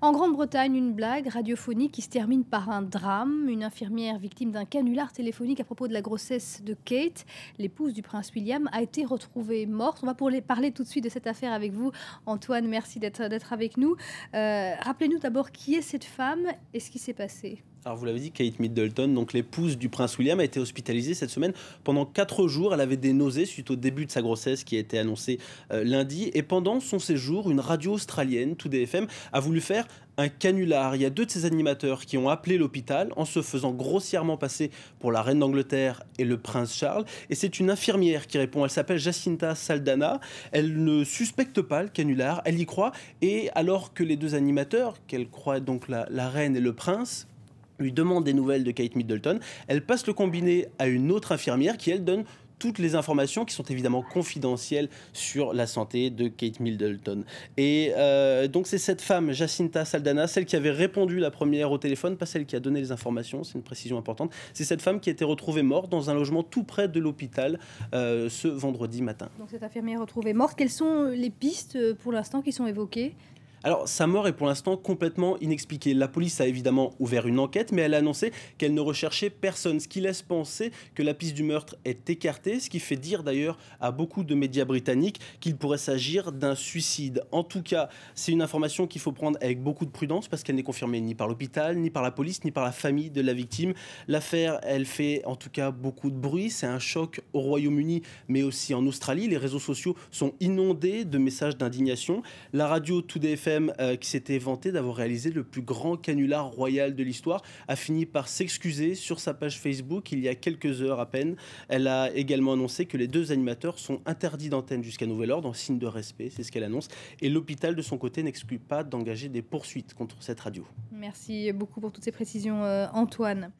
En Grande-Bretagne, une blague radiophonique qui se termine par un drame. Une infirmière victime d'un canular téléphonique à propos de la grossesse de Kate, l'épouse du prince William, a été retrouvée morte. On va parler tout de suite de cette affaire avec vous. Antoine, merci d'être avec nous. Rappelez-nous d'abord qui est cette femme et ce qui s'est passé. Alors vous l'avez dit, Kate Middleton, donc l'épouse du prince William, a été hospitalisée cette semaine pendant 4 jours. Elle avait des nausées suite au début de sa grossesse qui a été annoncée lundi. Et pendant son séjour, une radio australienne, 2DFM, a voulu faire un canular. Il y a 2 de ses animateurs qui ont appelé l'hôpital en se faisant grossièrement passer pour la reine d'Angleterre et le prince Charles. Et c'est une infirmière qui répond. Elle s'appelle Jacinta Saldana. Elle ne suspecte pas le canular, elle y croit. Et alors que les 2 animateurs, qu'elle croit donc la reine et le prince, lui demande des nouvelles de Kate Middleton, elle passe le combiné à une autre infirmière qui, elle, donne toutes les informations qui sont évidemment confidentielles sur la santé de Kate Middleton. Et donc c'est cette femme, Jacinta Saldana, celle qui avait répondu la première au téléphone, pas celle qui a donné les informations, c'est une précision importante. C'est cette femme qui a été retrouvée morte dans un logement tout près de l'hôpital ce vendredi matin. Donc cette infirmière retrouvée morte. Quelles sont les pistes pour l'instant qui sont évoquées? Alors, sa mort est pour l'instant complètement inexpliquée. La police a évidemment ouvert une enquête, mais elle a annoncé qu'elle ne recherchait personne, ce qui laisse penser que la piste du meurtre est écartée, ce qui fait dire d'ailleurs à beaucoup de médias britanniques qu'il pourrait s'agir d'un suicide. En tout cas, c'est une information qu'il faut prendre avec beaucoup de prudence parce qu'elle n'est confirmée ni par l'hôpital, ni par la police, ni par la famille de la victime. L'affaire, elle fait en tout cas beaucoup de bruit. C'est un choc au Royaume-Uni, mais aussi en Australie. Les réseaux sociaux sont inondés de messages d'indignation. La radio 2DFM, qui s'était vantée d'avoir réalisé le plus grand canular royal de l'histoire, a fini par s'excuser sur sa page Facebook il y a quelques heures à peine. Elle a également annoncé que les 2 animateurs sont interdits d'antenne jusqu'à nouvel ordre, en signe de respect, c'est ce qu'elle annonce. Et l'hôpital, de son côté, n'exclut pas d'engager des poursuites contre cette radio. Merci beaucoup pour toutes ces précisions, Antoine.